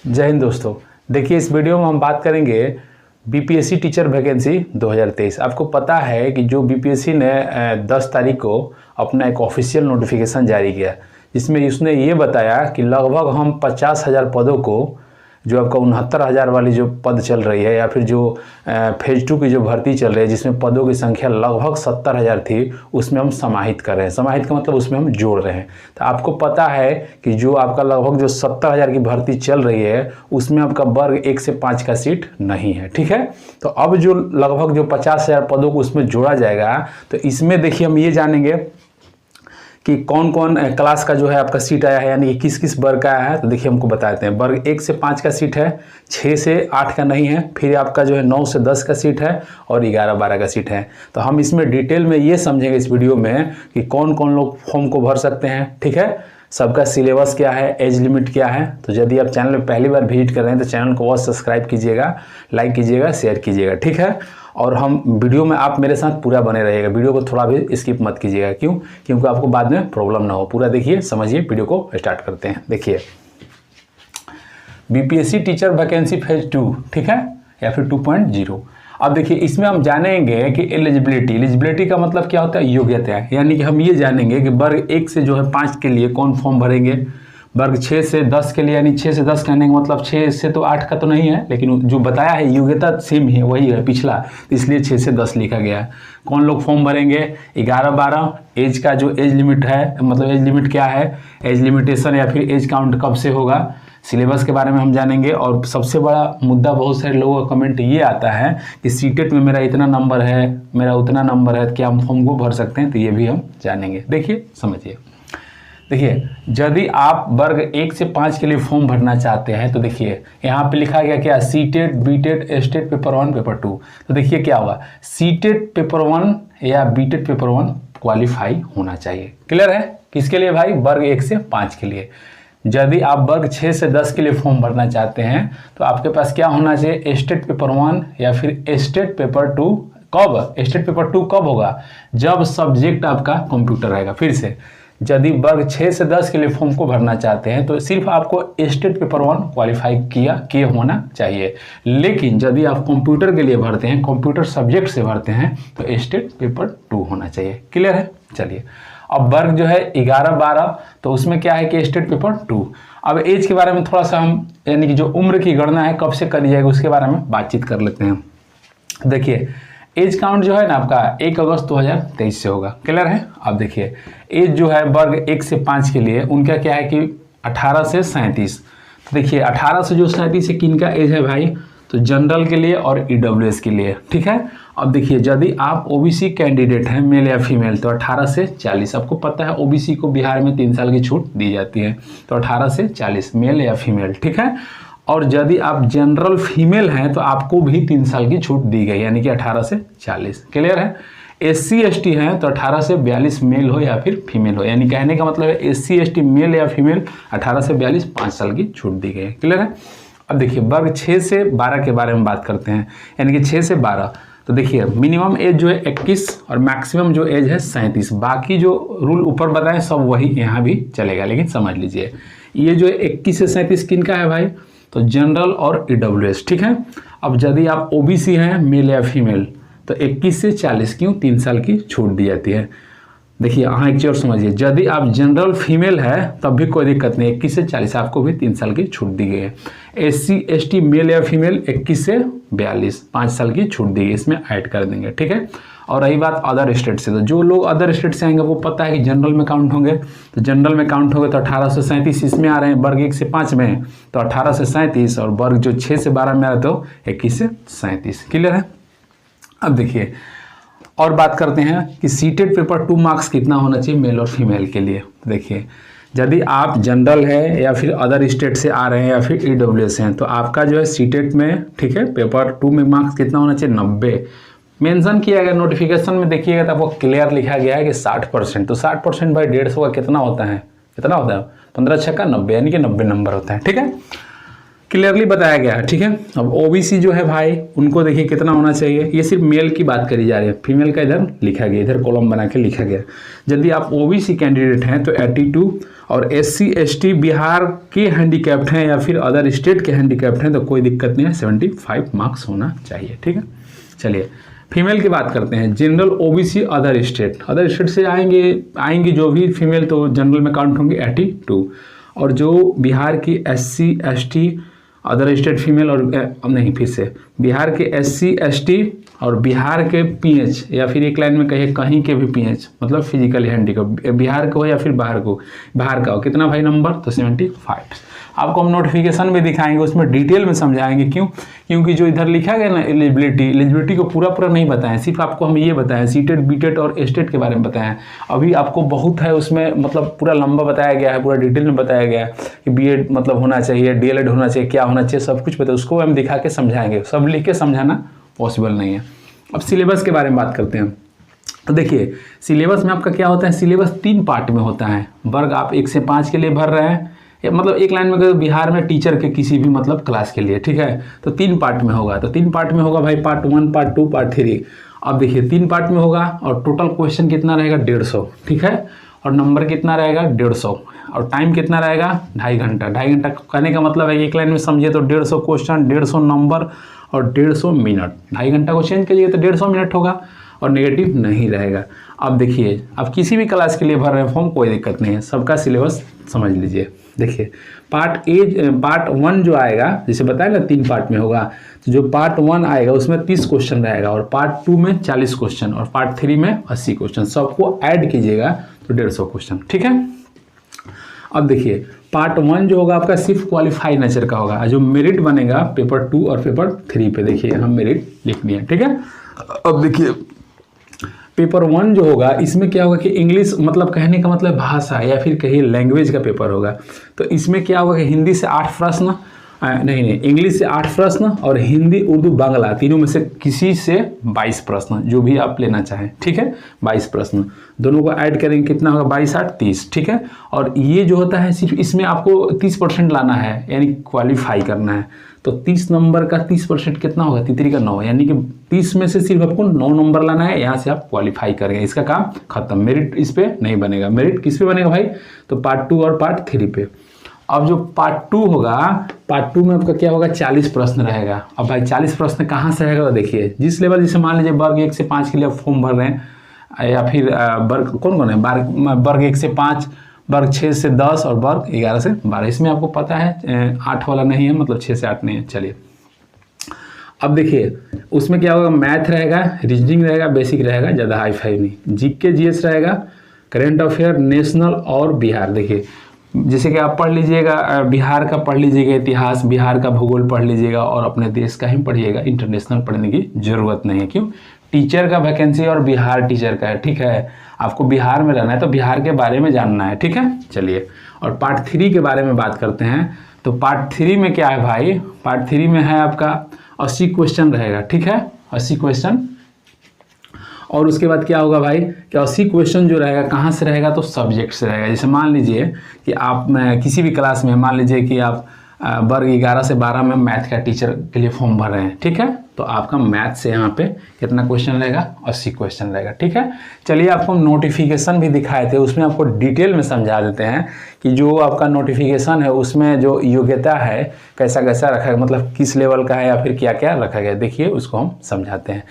जय हिंद दोस्तों। देखिए, इस वीडियो में हम बात करेंगे बीपीएससी टीचर वैकेंसी 2023। आपको पता है कि जो बीपीएससी ने 10 तारीख को अपना एक ऑफिशियल नोटिफिकेशन जारी किया, जिसमें उसने ये बताया कि लगभग हम 50,000 पदों को, जो आपका 69,000 वाली जो पद चल रही है या फिर जो फेज 2 की जो भर्ती चल रही है, जिसमें पदों की संख्या लगभग 70,000 थी, उसमें हम समाहित कर रहे हैं। समाहित का मतलब उसमें हम जोड़ रहे हैं। तो आपको पता है कि जो आपका लगभग जो 70,000 की भर्ती चल रही है, उसमें आपका वर्ग 1 से 5 का सीट नहीं है। ठीक है, तो अब जो लगभग जो 50,000 पदों को उसमें जोड़ा जाएगा, तो इसमें देखिए हम ये जानेंगे कि कौन कौन क्लास का जो है आपका सीट आया है, यानी कि किस किस वर्ग का आया है। तो देखिए हमको बताते हैं। वर्ग 1 से 5 का सीट है, 6 से 8 का नहीं है, फिर आपका जो है 9 से 10 का सीट है और 11-12 का सीट है। तो हम इसमें डिटेल में ये समझेंगे इस वीडियो में कि कौन कौन लोग फॉर्म को भर सकते हैं। ठीक है, सबका सिलेबस क्या है, एज लिमिट क्या है। तो यदि आप चैनल में पहली बार विजिट कर रहे हैं तो चैनल को बहुत सब्सक्राइब कीजिएगा, लाइक कीजिएगा, शेयर कीजिएगा। ठीक है, और हम वीडियो में आप मेरे साथ पूरा बने रहिएगा। वीडियो को थोड़ा भी स्किप मत कीजिएगा। क्यों? क्योंकि आपको बाद में प्रॉब्लम ना हो। पूरा देखिए, समझिए। वीडियो को स्टार्ट करते हैं। देखिए, बीपीएससी टीचर वैकेंसी फेज 2, ठीक है, या फिर 2.0। अब देखिए, इसमें हम जानेंगे कि एलिजिबिलिटी का मतलब क्या होता है, योग्यता। यानी कि हम ये जानेंगे कि वर्ग 1 से जो है 5 के लिए कौन फॉर्म भरेंगे, वर्ग 6 से 10 के लिए, यानी 6 से 10 कहने का मतलब 6 से तो 8 का तो नहीं है, लेकिन जो बताया है योग्यता सेम ही है, वही है पिछला, तो इसलिए 6 से 10 लिखा गया है। कौन लोग फॉर्म भरेंगे, 11-12। एज का जो एज लिमिट है, मतलब एज लिमिट क्या है, एज लिमिटेशन या फिर एज काउंट कब से होगा, सिलेबस के बारे में हम जानेंगे। और सबसे बड़ा मुद्दा, बहुत सारे लोगों का कमेंट ये आता है कि सीटेट में मेरा इतना नंबर है, मेरा उतना नंबर है, क्या हम फॉर्म को भर सकते हैं, तो ये भी हम जानेंगे। देखिए, समझिए। देखिए, यदि आप वर्ग 1 से 5 के लिए फॉर्म भरना चाहते हैं, तो देखिए यहाँ पे लिखा गया क्या, सीटेट, बीटेट, एस्टेट पेपर 1, पेपर 2। तो देखिए क्या होगा, सीटेट पेपर 1 या बीटेट पेपर 1 क्वालिफाई होना चाहिए। क्लियर है? किसके लिए भाई? वर्ग 1 से 5 के लिए। यदि आप वर्ग 6 से 10 के लिए फॉर्म भरना चाहते हैं, तो आपके पास क्या होना चाहिए, एस्टेट पेपर 1 या फिर एस्टेट पेपर 2। कब एस्टेट पेपर 2 कब होगा? जब सब्जेक्ट आपका कंप्यूटर रहेगा। फिर से, यदि वर्ग 6 से 10 के लिए फॉर्म को भरना चाहते हैं, तो सिर्फ आपको एस्टेट पेपर 1 क्वालिफाई किए होना चाहिए। लेकिन यदि आप कंप्यूटर के लिए भरते हैं, कंप्यूटर सब्जेक्ट से भरते हैं, तो एस्टेट पेपर 2 होना चाहिए। क्लियर है? चलिए, अब वर्ग जो है 11-12, तो उसमें क्या है कि एस्टेट पेपर 2। अब एज के बारे में थोड़ा सा हम, यानी कि जो उम्र की गणना है कब से करी जाएगी, उसके बारे में बातचीत कर लेते हैं। देखिए, एज काउंट जो है ना आपका 1 अगस्त 2023 से होगा। क्लियर है? अब देखिए, एज जो है वर्ग 1 से 5 के लिए उनका क्या है कि 18 से 37। तो देखिए, 18 से जो 37 है, किनका एज है भाई, तो जनरल के लिए और ईडब्ल्यूएस के लिए। ठीक है, अब देखिए, यदि आप ओबीसी कैंडिडेट हैं, मेल या फीमेल, तो 18 से 40। आपको पता है ओबीसी को बिहार में 3 साल की छूट दी जाती है, तो 18 से 40 मेल या फीमेल। ठीक है, और यदि आप जनरल फीमेल हैं तो आपको भी 3 साल की छूट दी गई, यानी कि 18 से 40। क्लियर है? SC ST हैं तो 18 से 42 मेल हो या फिर फीमेल हो, यानी कहने का मतलब है SC ST मेल या फीमेल 18 से 42 5 साल की छूट दी गई है। क्लियर है? अब देखिए, वर्ग 6 से 12 के बारे में बात करते हैं, यानी कि 6 से 12। तो देखिए, मिनिमम एज जो है 21 और मैक्सिमम जो एज है 37। बाकी जो रूल ऊपर बताएं सब वही यहाँ भी चलेगा, लेकिन समझ लीजिए, ये जो 21 से 37 किनका है भाई, तो जनरल और ईडब्ल्यूएस। ठीक है, अब यदि आप ओबीसी हैं, मेल या फीमेल, तो 21 से 40 क्यों 3 साल की छूट दी जाती है। देखिए, हाँ, एक चीज और समझिए, यदि आप जनरल फीमेल है तब भी कोई दिक्कत नहीं, 21 से 40 आपको भी 3 साल की छूट दी गई है। SC ST मेल या फीमेल 21 से 42 5 साल की छूट दी गई, इसमें ऐड कर देंगे। ठीक है, और रही बात अदर स्टेट से, तो जो लोग अदर स्टेट से आएंगे वो पता है कि जनरल में काउंट होंगे, तो जनरल में काउंट होंगे तो 18 से 37 इसमें आ रहे हैं, वर्ग 1 से 5 में, तो 18 से 37, और वर्ग जो 6 से 12 में आ रहे हैं तो 21 से 37। क्लियर है? अब देखिए, और बात करते हैं कि सीटेट पेपर 2 मार्क्स कितना होना चाहिए मेल और फीमेल के लिए। देखिए, यदि आप जनरल है या फिर अदर स्टेट से आ रहे हैं या फिर ईडब्ल्यूएस हैं, तो आपका जो है सीटेट में, ठीक है, पेपर 2 में मार्क्स कितना होना चाहिए, 90 मेंशन किया गया। नोटिफिकेशन में देखिएगा तो आपको क्लियर लिखा गया है कि 60%। तो 60% बाई 150 का कितना होता है, 15 छक्का 90, यानी कि 90 नंबर होता है। ठीक है, क्लियरली बताया गया है, ठीक है। अब ओबीसी जो है भाई उनको देखिए कितना होना चाहिए, ये सिर्फ मेल की बात करी जा रही है, फीमेल का इधर लिखा गया, इधर कॉलम बना के लिखा गया। यदि आप ओबीसी कैंडिडेट हैं तो 82, और एससी एसटी बिहार के हैंडीकैप्ड हैं या फिर अदर स्टेट के हैंडीकैप्ड हैं तो कोई दिक्कत नहीं है, 75 मार्क्स होना चाहिए, ठीक है। चलिए फीमेल की बात करते हैं। जनरल ओबीसी अदर स्टेट से आएंगी जो भी फीमेल तो जनरल में काउंट होंगे 82, और जो बिहार की SC ST other state female और नहीं, फिर से बिहार के एससी एसटी और बिहार के पीएच या फिर एक लाइन में कहिए कहीं के भी पीएच मतलब फिजिकली हैंडीकैप, बिहार का हो या फिर बाहर का हो, कितना भाई नंबर, तो 75। आपको हम नोटिफिकेशन में दिखाएंगे, उसमें डिटेल में समझाएंगे। क्यों? क्योंकि जो इधर लिखा गया ना एलिजिबिलिटी को पूरा नहीं बताएं, सिर्फ आपको हम ये बताएं सीटेट बीटेट और एस्टेट के बारे में बताएं। अभी आपको बहुत है उसमें, मतलब पूरा लंबा बताया गया है, पूरा डिटेल में बताया गया है कि बीएड मतलब होना चाहिए, डीएलएड होना चाहिए, क्या होना चाहिए, सब कुछ बताए, उसको हम दिखा के समझाएंगे। सब लिख के समझाना पॉसिबल नहीं है। अब सिलेबस के बारे में बात करते हैं। तो देखिए सिलेबस में आपका क्या होता है, सिलेबस 3 पार्ट में होता है। वर्ग आप 1 से 5 के लिए भर रहे हैं, मतलब एक लाइन में अगर बिहार में टीचर के किसी भी मतलब क्लास के लिए, ठीक है, तो 3 पार्ट में होगा। तो 3 पार्ट में होगा भाई, पार्ट 1, पार्ट 2, पार्ट 3। अब देखिए 3 पार्ट में होगा और टोटल क्वेश्चन कितना रहेगा, 150, ठीक है, और नंबर कितना रहेगा, 150, और टाइम कितना रहेगा, 2.5 घंटा। 2.5 घंटा कहने का मतलब है एक लाइन में समझिए तो 150 क्वेश्चन, 150 नंबर और 150 मिनट। 2.5 घंटा को चेंज करिए तो 150 मिनट होगा और नेगेटिव नहीं रहेगा। अब देखिए आप किसी भी क्लास के लिए भर रहे हैं फॉर्म, कोई दिक्कत नहीं है, सबका सिलेबस समझ लीजिए। देखिए पार्ट 1 जो आएगा, जैसे बताया ना 3 पार्ट में होगा, तो जो पार्ट 1 आएगा उसमें 30 क्वेश्चन रहेगा, और पार्ट 2 में 40 क्वेश्चन, और पार्ट 3 में 80 क्वेश्चन। सबको ऐड कीजिएगा तो 150 क्वेश्चन, ठीक है। अब देखिए पार्ट 1 जो होगा आपका सिर्फ क्वालिफाई नेचर का होगा, जो मेरिट बनेगा पेपर 2 और पेपर 3 पे, देखिए हम मेरिट लिखनी है, ठीक है। अब देखिए पेपर 1 जो होगा इसमें क्या होगा कि इंग्लिश मतलब कहने का मतलब भाषा या फिर कहीं लैंग्वेज का पेपर होगा। तो इसमें क्या होगा कि हिंदी से 8 प्रश्न, नहीं इंग्लिश से 8 प्रश्न, और हिंदी उर्दू बांग्ला तीनों में से किसी से 22 प्रश्न, जो भी आप लेना चाहें, ठीक है, 22 प्रश्न दोनों को ऐड करेंगे, कितना होगा, 22 8 30, ठीक है। और ये जो होता है सिर्फ इसमें आपको 30% लाना है, यानी क्वालिफाई करना है। तो 30 नंबर का 30% कितना होगा, 3 का 9, यानी कि 30 में से सिर्फ आपको 9 नंबर लाना है, यहाँ से आप क्वालिफाई करेंगे, इसका काम खत्म। मेरिट इस पे नहीं बनेगा। मेरिट किस पे बनेगा भाई, तो पार्ट 2 और पार्ट 3 पे। अब जो पार्ट 2 होगा, पार्ट 2 में आपका क्या होगा, 40 प्रश्न रहेगा। अब भाई 40 प्रश्न कहाँ से रहेगा, तो देखिए जिस लेवल, जैसे मान लीजिए वर्ग 1 से 5 के लिए फॉर्म भर रहे हैं, या फिर वर्ग कौन है, वर्ग 1 से 5, वर्ग 6 से 10 और वर्ग 11 से 12। इसमें आपको पता है 8 वाला नहीं है, मतलब 6 से 8 नहीं है। चलिए अब देखिए उसमें क्या होगा, मैथ रहेगा, रीजनिंग रहेगा, बेसिक रहेगा, ज़्यादा हाई फाई नहीं, जीके जीएस रहेगा, करेंट अफेयर, नेशनल और बिहार। देखिए जैसे कि आप पढ़ लीजिएगा, बिहार का पढ़ लीजिएगा इतिहास, बिहार का भूगोल पढ़ लीजिएगा, और अपने देश का ही पढ़िएगा, इंटरनेशनल पढ़ने की ज़रूरत नहीं है। क्यों, टीचर का वैकेंसी और बिहार टीचर का है, ठीक है, आपको बिहार में रहना है तो बिहार के बारे में जानना है, ठीक है। चलिए और पार्ट 3 के बारे में बात करते हैं। तो पार्ट 3 में क्या है भाई, पार्ट 3 में है आपका 80 क्वेश्चन रहेगा, ठीक है, 80 क्वेश्चन। और उसके बाद क्या होगा भाई कि 80 क्वेश्चन जो रहेगा कहाँ से रहेगा, तो सब्जेक्ट से रहेगा। जैसे मान लीजिए कि आप किसी भी क्लास में, मान लीजिए कि आप वर्ग 11 से 12 में मैथ का टीचर के लिए फॉर्म भर रहे हैं, ठीक है, तो आपका मैथ से यहाँ पे कितना क्वेश्चन रहेगा, 80 क्वेश्चन रहेगा, ठीक है। चलिए आपको नोटिफिकेशन भी दिखाए थे, उसमें आपको डिटेल में समझा देते हैं कि जो आपका नोटिफिकेशन है उसमें जो योग्यता है कैसा कैसा रखा है, मतलब किस लेवल का है या फिर क्या क्या रखा गया, देखिए उसको हम समझाते हैं।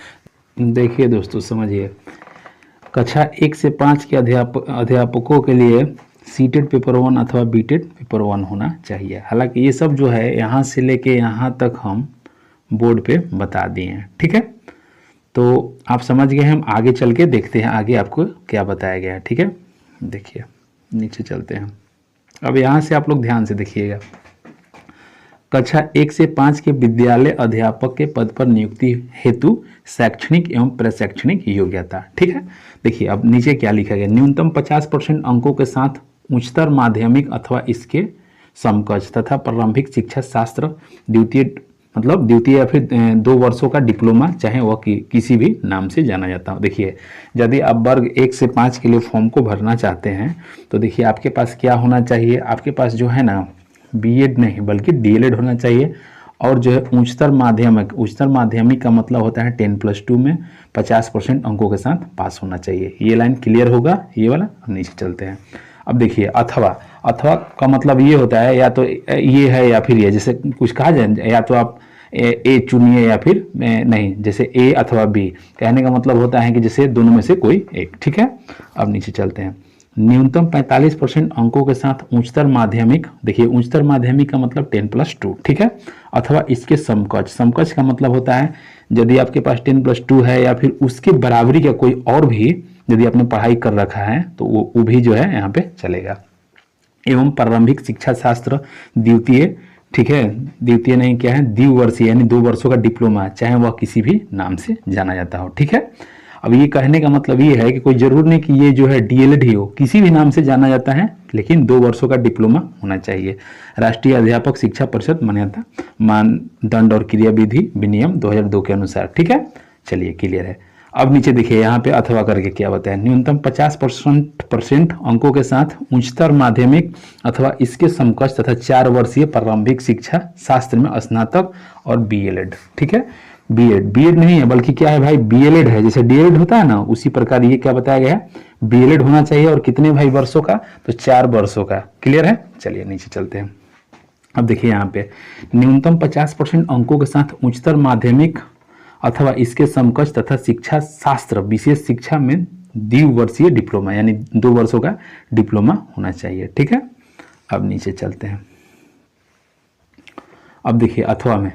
देखिए दोस्तों समझिए, कक्षा 1 से 5 के अध्यापकों के लिए सीटेट पेपर 1 अथवा बीटेट पेपर 1 होना चाहिए। हालांकि ये सब जो है यहाँ से लेके यहाँ तक हम बोर्ड पे बता दिए हैं, ठीक है। तो आप समझ गए, हम आगे चल के देखते हैं आगे आपको क्या बताया गया है, ठीक है। देखिए नीचे चलते हैं। अब यहाँ से आप लोग ध्यान से देखिएगा, कक्षा 1 से 5 के विद्यालय अध्यापक के पद पर नियुक्ति हेतु शैक्षणिक एवं प्रशैक्षणिक योग्यता, ठीक है। देखिए अब नीचे क्या लिखा गया, न्यूनतम 50% अंकों के साथ उच्चतर माध्यमिक अथवा इसके समकक्ष तथा प्रारंभिक शिक्षा शास्त्र द्वितीय या फिर 2 वर्षों का डिप्लोमा, चाहे वह किसी भी नाम से जाना जाता हो। देखिए यदि आप वर्ग 1 से 5 के लिए फॉर्म को भरना चाहते हैं तो देखिए आपके पास क्या होना चाहिए, आपके पास जो है ना बीएड नहीं बल्कि डीएलएड होना चाहिए। और जो है उच्चतर माध्यमिक का मतलब होता है 10+2 में 50% अंकों के साथ पास होना चाहिए। ये लाइन क्लियर होगा ये वाला। अब नीचे चलते हैं। अब देखिए अथवा का मतलब ये होता है या तो ये है या फिर ये, जैसे कुछ कहा जाए या तो आप ए चुनिए या फिर नहीं, जैसे ए अथवा बी कहने का मतलब होता है कि जैसे दोनों में से कोई एक। ठीक है, अब नीचे चलते हैं। न्यूनतम 45% अंकों के साथ उच्चतर माध्यमिक, देखिए उच्चतर माध्यमिक का मतलब 10+2। ठीक है, अथवा इसके समकक्ष का मतलब होता है यदि आपके पास 10+2 है या फिर उसके बराबरी का कोई और भी यदि आपने पढ़ाई कर रखा है तो वो भी जो है यहाँ पे चलेगा। एवं प्रारंभिक शिक्षा शास्त्र द्वितीय, ठीक है, द्वितीय नहीं क्या है, द्विवर्षीय यानी 2 वर्षों का डिप्लोमा, चाहे वह किसी भी नाम से जाना जाता हो। ठीक है, अब ये कहने का मतलब ये है कि कोई जरूर नहीं कि ये जो है डीएलएड ही हो, किसी भी नाम से जाना जाता है, लेकिन 2 वर्षों का डिप्लोमा होना चाहिए। राष्ट्रीय अध्यापक शिक्षा परिषद मान्यता, मानदंड और क्रियाविधि विनियम 2002 के अनुसार। ठीक है, चलिए क्लियर है। अब नीचे देखिए यहाँ पे अथवा करके क्या बताया, न्यूनतम 50% अंकों के साथ उच्चतर माध्यमिक अथवा इसके समकक्ष तथा 4 वर्षीय प्रारंभिक शिक्षा शास्त्र में स्नातक और बीएलएड। ठीक है, बीएड नहीं है बल्कि क्या है भाई, बीएलएड है। जैसे डीएलएड होता है ना, उसी प्रकार ये क्या बताया गया है, बीएलएड होना चाहिए। और कितने भाई वर्षों का, तो 4 वर्षों का। क्लियर है, चलिए नीचे चलते हैं। अब देखिए यहाँ पे न्यूनतम 50% अंकों के साथ उच्चतर माध्यमिक अथवा इसके समकक्ष तथा शिक्षा शास्त्र विशेष शिक्षा में द्विवर्षीय डिप्लोमा यानी 2 वर्षों का डिप्लोमा होना चाहिए। ठीक है, अब नीचे चलते हैं। अब देखिए अथवा में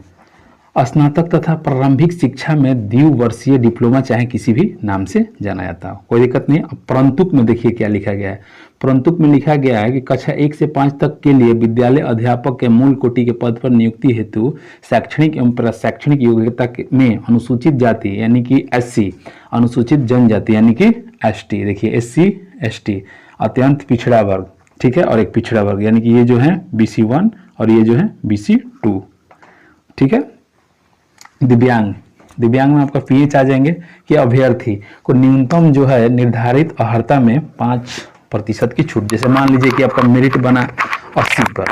स्नातक तथा प्रारंभिक शिक्षा में द्विवर्षीय डिप्लोमा चाहे किसी भी नाम से जाना जाता हो, कोई दिक्कत नहीं। अब परंतुक में देखिए क्या लिखा गया है, परंतुक में लिखा गया है कि कक्षा 1 से 5 तक के लिए विद्यालय अध्यापक के मूल कोटि के पद पर नियुक्ति हेतु शैक्षणिक एवं प्रशैक्षणिक योग्यता में अनुसूचित जाति यानी कि एससी, अनुसूचित जनजाति यानी कि एसटी, देखिए एससी एसटी अत्यंत पिछड़ा वर्ग, ठीक है, और एक पिछड़ा वर्ग यानी कि ये जो है BC1 और ये जो है BC2। ठीक है, दिव्यांग में आपका पीएच आ जाएंगे कि अभ्यर्थी को न्यूनतम जो है निर्धारित अर्हता में 5% की छूट। जैसे मान लीजिए कि आपका मेरिट बना 80 पर,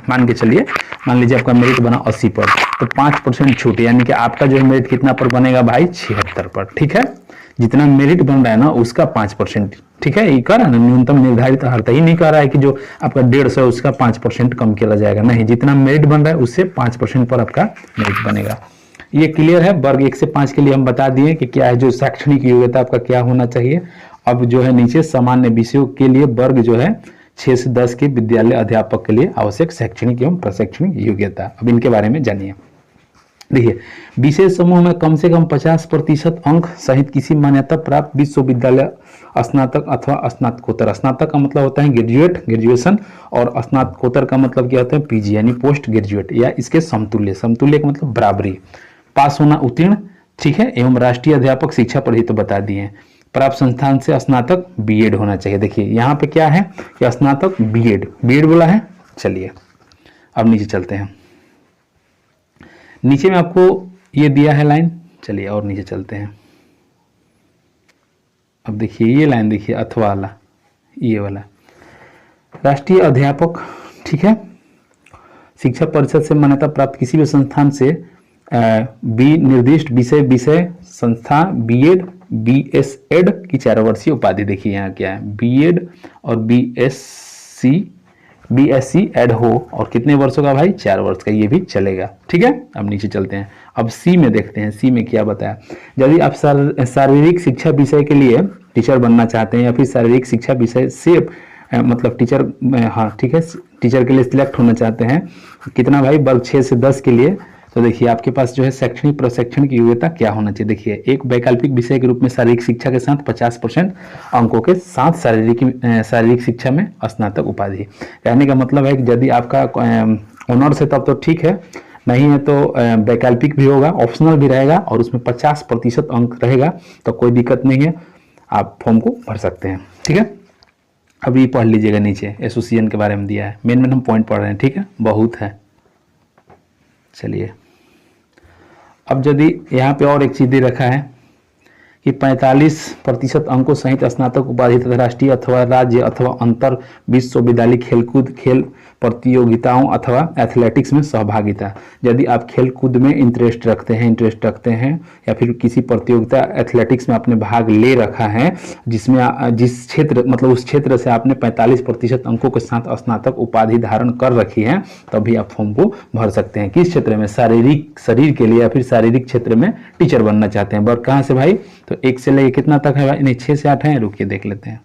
मान के चलिए, मान लीजिए आपका मेरिट बना 80 पर, तो 5% छूट यानी कि आपका जो है मेरिट कितना पर बनेगा भाई, 76 पर। ठीक है, जितना मेरिट बन रहा है ना उसका 5%। ठीक है, ये कह रहा है ना न्यूनतम निर्धारित अर्हता, ही नहीं कह रहा है कि जो आपका 150 है उसका 5% कम किया जाएगा, नहीं, जितना मेरिट बन रहा है उससे 5% पर आपका मेरिट बनेगा। ये क्लियर है। वर्ग 1 से 5 के लिए हम बता दिए कि क्या है, जो शैक्षणिक योग्यता आपका क्या होना चाहिए। अब जो है नीचे सामान्य विषयों के लिए वर्ग जो है 6 से 10 के विद्यालय अध्यापक के लिए आवश्यक शैक्षणिक एवं प्रशैक्षणिक योग्यता, अब इनके बारे में जानिए। देखिए, विशेष समूह में कम से कम 50% अंक सहित किसी मान्यता प्राप्त विश्वविद्यालय स्नातक अथवा स्नातकोत्तर, स्नातक का मतलब होता है ग्रेजुएशन, और स्नातकोत्तर का मतलब क्या होता है, पीजी यानी पोस्ट ग्रेजुएट या इसके समतुल्य का मतलब बराबरी, पास होना उत्तीर्ण। ठीक है, एवं राष्ट्रीय अध्यापक शिक्षा परिषद तो बता दिए। प्राप्त संस्थान से स्नातक बीएड होना चाहिए। देखिए यहाँ पे क्या है कि स्नातक बीएड बोला है। चलिए अब नीचे चलते हैं, नीचे में आपको ये दिया है लाइन, चलिए और नीचे चलते हैं। अब देखिए ये लाइन देखिए अथवा वाला, ये वाला राष्ट्रीय अध्यापक, ठीक है, शिक्षा परिषद से मान्यता प्राप्त किसी भी संस्थान से बी निर्दिष्ट विषय संस्था बीएड बीएसएड की 4 वर्षीय उपाधि। देखिए यहाँ क्या है, बीएड और बीएससी एड हो, और कितने वर्षों का भाई, 4 वर्ष का, ये भी चलेगा। ठीक है, अब नीचे चलते हैं। अब सी में देखते हैं, सी में क्या बताया। यदि आप शारीरिक शिक्षा विषय के लिए टीचर बनना चाहते हैं या फिर शारीरिक शिक्षा विषय से मतलब टीचर, हाँ ठीक है, टीचर के लिए सिलेक्ट होना चाहते हैं, कितना भाई, वर्ग 6 से 10 के लिए, तो देखिए आपके पास जो है शैक्षणिक प्रशिक्षण की योग्यता क्या होना चाहिए। देखिए एक वैकल्पिक विषय के रूप में शारीरिक शिक्षा के साथ 50% अंकों के साथ शारीरिक शिक्षा में स्नातक उपाधि। कहने का मतलब है कि यदि आपका ऑनर्स है तब तो ठीक है, नहीं है तो वैकल्पिक भी होगा, ऑप्शनल भी रहेगा, और उसमें 50% अंक रहेगा, तो कोई दिक्कत नहीं है, आप फॉर्म को भर सकते हैं। ठीक है, अभी पढ़ लीजिएगा, नीचे एसोसिएशन के बारे में दिया है, मेन हम पॉइंट पढ़ रहे हैं। ठीक है, बहुत है। चलिए अब यदि यहाँ पे और एक चीज दे रखा है कि 45% अंकों सहित स्नातक उपाधि तथा राष्ट्रीय अथवा राज्य अथवा अंतर विश्वविद्यालय खेलकूद खेल प्रतियोगिताओं अथवा एथलेटिक्स में सहभागिता। यदि आप खेलकूद में इंटरेस्ट रखते हैं या फिर किसी प्रतियोगिता एथलेटिक्स में आपने भाग ले रखा है जिसमें जिस क्षेत्र मतलब उस क्षेत्र से आपने 45% अंकों के साथ स्नातक उपाधि धारण कर रखी है, तभी आप फॉर्म को भर सकते हैं। किस क्षेत्र में? शारीरिक शरीर के लिए या फिर शारीरिक क्षेत्र में टीचर बनना चाहते हैं। वर्ग कहाँ से भाई? तो 1 से लेकर कितना तक है भाई? नहीं 6 से 8 है। रुकिए देख लेते हैं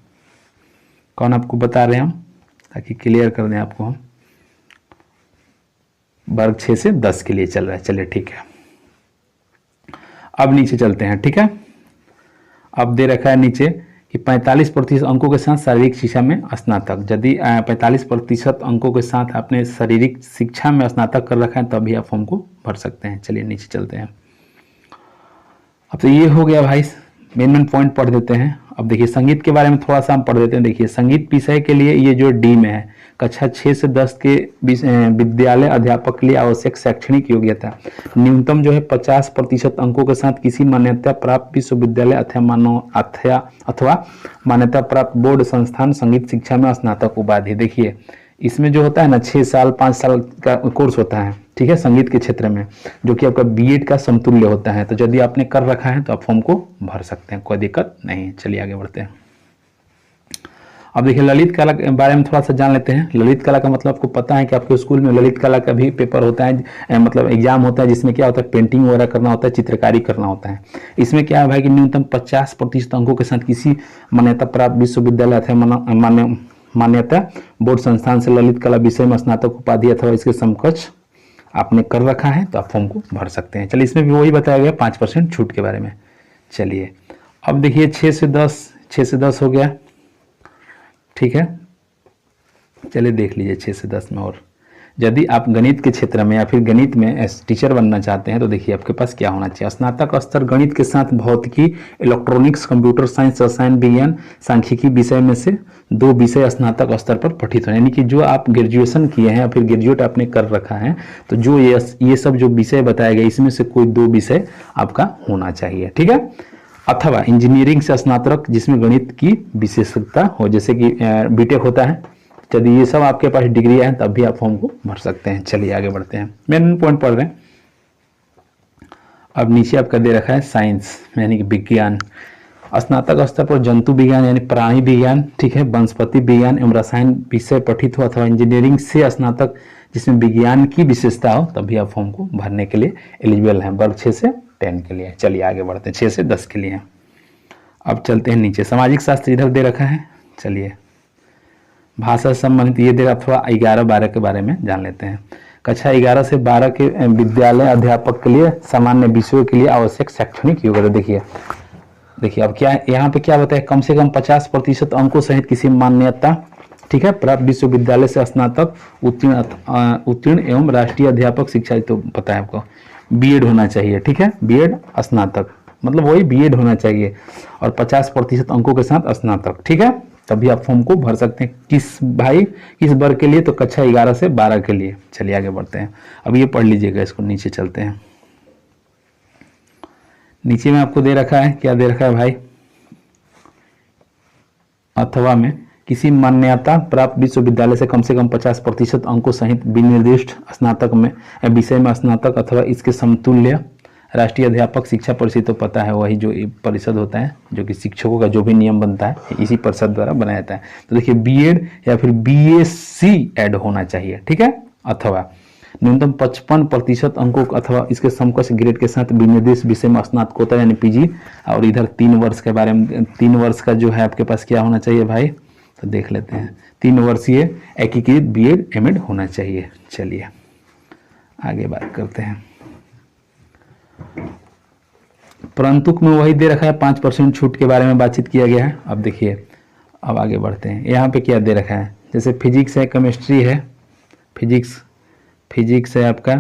कौन आपको बता रहे हैं हम, ताकि क्लियर कर दें आपको हम। वर्ग 6 से 10 के लिए चल रहा है। चलिए ठीक है, अब नीचे चलते हैं। ठीक है, अब दे रखा है नीचे कि 45% अंकों के साथ शारीरिक शिक्षा में स्नातक। यदि 45% अंकों के साथ आपने शारीरिक शिक्षा में स्नातक कर रखा है तभी आप फॉर्म को भर सकते हैं। चलिए नीचे चलते हैं। अब तो ये हो गया भाई, मेन पॉइंट पढ़ देते हैं। अब देखिए संगीत के बारे में थोड़ा सा हम पढ़ देते हैं। देखिए संगीत विषय के लिए ये जो डी में है, कक्षा 6 से 10 के विद्यालय अध्यापक के लिए आवश्यक शैक्षणिक योग्यता न्यूनतम जो है 50% अंकों के साथ किसी मान्यता प्राप्त विश्वविद्यालय अथवा मान्यता प्राप्त बोर्ड संस्थान संगीत शिक्षा में स्नातक उपाधि। देखिए इसमें जो होता है ना 6 साल 5 साल का कोर्स होता है, ठीक है, संगीत के क्षेत्र में, जो कि आपका बीएड का समतुल्य होता है। तो यदि आपने कर रखा है तो आप फॉर्म को भर सकते हैं, कोई दिक्कत नहीं। चलिए आगे बढ़ते हैं। अब देखिए ललित कला के बारे में थोड़ा सा जान लेते हैं। ललित कला का मतलब आपको पता है कि आपके स्कूल में ललित कला का भी पेपर होता है, मतलब एग्जाम होता है, जिसमें क्या होता है पेंटिंग वगैरह करना होता है, चित्रकारी करना होता है। इसमें क्या है भाई कि न्यूनतम 50% अंकों के साथ किसी मान्यता प्राप्त विश्वविद्यालय अथवा मान्यता बोर्ड संस्थान से ललित कला विषय में स्नातक उपाधि अथवा इसके समकक्ष आपने कर रखा है तो आप फॉर्म को भर सकते हैं। चलिए इसमें भी वही बताया गया 5% छूट के बारे में। चलिए अब देखिए 6 से 10 हो गया, ठीक है। चलिए देख लीजिए 6 से 10 में। और यदि आप गणित के क्षेत्र में या फिर गणित में टीचर बनना चाहते हैं तो देखिए आपके पास क्या होना चाहिए। स्नातक स्तर गणित के साथ भौतिकी, इलेक्ट्रॉनिक्स, कंप्यूटर साइंस, रसायन विज्ञान, सांख्यिकी विषय में से 2 विषय स्नातक स्तर पर पठित हो, यानी कि जो आप ग्रेजुएशन किए हैं या फिर ग्रेजुएट आपने कर रखा है तो जो ये सब जो विषय बताए गए इसमें से कोई 2 विषय आपका होना चाहिए, ठीक है। अथवा इंजीनियरिंग से स्नातक जिसमें गणित की विशेषता हो, जैसे कि बीटेक होता है। यदि ये सब आपके पास डिग्री है तब भी आप फॉर्म को भर सकते हैं। चलिए आगे बढ़ते हैं, मेन पॉइंट पढ़ रहे हैं। अब नीचे आपका दे रखा है साइंस यानी कि विज्ञान। स्नातक स्तर पर जंतु विज्ञान यानी प्राणी विज्ञान, ठीक है, वनस्पति विज्ञान एवं रसायन विषय पठित हो अथवा इंजीनियरिंग से स्नातक जिसमें विज्ञान की विशेषता हो तभी आप फॉर्म को भरने के लिए एलिजिबल हैं। वर्ग 6 से 10 के लिए। चलिए आगे बढ़ते हैं, 6 से 10 के लिए। अब चलते हैं नीचे। सामाजिक शास्त्र इधर दे रखा है। चलिए भाषा से संबंधित ये दे अथवा 11-12 के बारे में जान लेते हैं। कक्षा 11 से 12 के विद्यालय अध्यापक के लिए सामान्य विषयों के लिए आवश्यक शैक्षणिक योग्यता। देखिए अब क्या यहाँ पे क्या बताया, कम से कम 50% अंकों सहित किसी मान्यता, ठीक है, प्राप्त विश्वविद्यालय से स्नातक उत्तीर्ण एवं राष्ट्रीय अध्यापक शिक्षा, तो पता है आपको बीएड होना चाहिए, ठीक है, बीएड स्नातक मतलब वही बीएड होना चाहिए और 50% अंकों के साथ स्नातक, ठीक है, तभी आप फॉर्म को भर सकते हैं। किस वर्ग के लिए? तो कक्षा 11 से 12 के लिए। चलिए आगे बढ़ते हैं। अब ये पढ़ लीजिएगा, इसको नीचे चलते हैं। नीचे में आपको दे रखा है, क्या दे रखा है भाई, अथवा में किसी मान्यता प्राप्त विश्वविद्यालय से कम 50% अंकों सहित विनिर्दिष्ट स्नातक में विषय में स्नातक अथवा इसके समतुल्य राष्ट्रीय अध्यापक शिक्षा परिषद, तो पता है वही जो परिषद होता है जो कि शिक्षकों का जो भी नियम बनता है इसी परिषद द्वारा बनाया जाता है। तो देखिए बीएड या फिर बीएससी ऐड होना चाहिए, ठीक है, अथवा न्यूनतम 55% अंकों अथवा इसके समकक्ष ग्रेड के साथ विनिर्दिष्ट विषय में स्नातकोत्तर यानी पीजी। और इधर 3 वर्ष के बारे में, 3 वर्ष का जो है आपके पास क्या होना चाहिए भाई, तो देख लेते हैं। 3 वर्षीय एकीकृत बीएड एमएड होना चाहिए। चलिए आगे बात करते हैं। परंतु में वही दे रखा है 5% छूट के बारे में बातचीत किया गया है। अब देखिए अब आगे बढ़ते हैं। यहाँ पे क्या दे रखा है, जैसे फिजिक्स है, केमिस्ट्री है, फिजिक्स है आपका,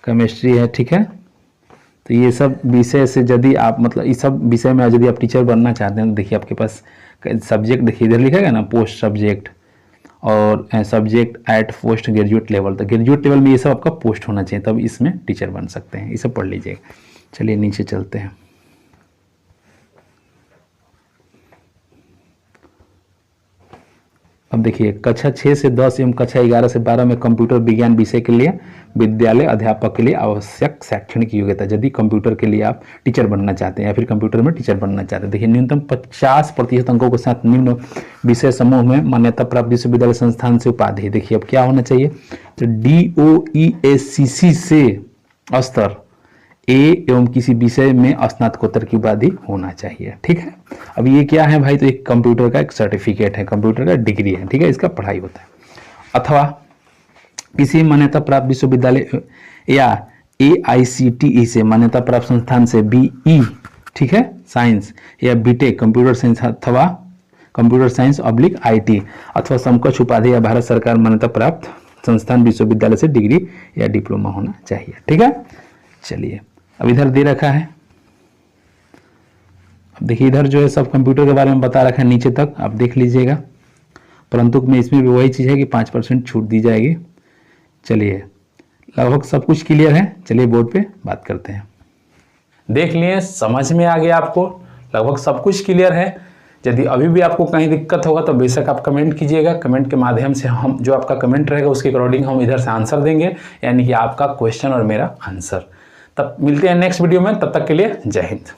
केमिस्ट्री है, ठीक है। तो ये सब विषय से यदि आप मतलब इस सब विषय में यदि आप टीचर बनना चाहते हैं तो देखिए आपके पास सब्जेक्ट, देखिए इधर लिखा है ना पोस्ट सब्जेक्ट और subject at post graduate level. तो ग्रेजुएट लेवल में ये सब आपका पोस्ट होना चाहिए, तब इसमें टीचर बन सकते हैं। ये सब पढ़ लीजिएगा। चलिए नीचे चलते हैं। अब देखिए कक्षा 6 से 10 एवं कक्षा 11 से 12 में कंप्यूटर विज्ञान विषय के लिए विद्यालय अध्यापक के लिए आवश्यक शैक्षणिक योग्यता, यदि कंप्यूटर के लिए आप टीचर बनना चाहते हैं या फिर कंप्यूटर में टीचर बनना चाहते हैं। देखिए न्यूनतम 50% अंकों के साथ निम्न विषय समूह में मान्यता प्राप्त विश्वविद्यालय संस्थान से उपाधि। देखिए अब क्या होना चाहिए, तो DOESCC से स्तर ए एवं किसी विषय में स्नातकोत्तर की उपाधि होना चाहिए। ठीक है, अब ये क्या है भाई, तो एक कंप्यूटर का एक सर्टिफिकेट है, कंप्यूटर का डिग्री है। ठीक है, इसका पढ़ाई होता है। अथवा किसी मान्यता प्राप्त विश्वविद्यालय या AICTE से मान्यता प्राप्त संस्थान से BE, ठीक है, साइंस या BTech कंप्यूटर साइंस अथवा कंप्यूटर साइंस /IT अथवा समकक्ष उपाधि या भारत सरकार मान्यता प्राप्त संस्थान विश्वविद्यालय से डिग्री या डिप्लोमा होना चाहिए। ठीक है, चलिए अब इधर दे रखा है, अब देखिए इधर जो है सब कंप्यूटर के बारे में बता रखा है नीचे तक, आप देख लीजिएगा। परंतु में इसमें भी वही चीज़ है कि 5% छूट दी जाएगी। चलिए लगभग सब कुछ क्लियर है, चलिए बोर्ड पे बात करते हैं। देख लिए, समझ में आ गया आपको, लगभग सब कुछ क्लियर है। यदि अभी भी आपको कहीं दिक्कत होगा तो बेशक आप कमेंट कीजिएगा, कमेंट के माध्यम से हम जो आपका कमेंट रहेगा उसके अकॉर्डिंग हम इधर से आंसर देंगे, यानी कि आपका क्वेश्चन और मेरा आंसर। तब मिलते हैं नेक्स्ट वीडियो में, तब तक के लिए जय हिंद।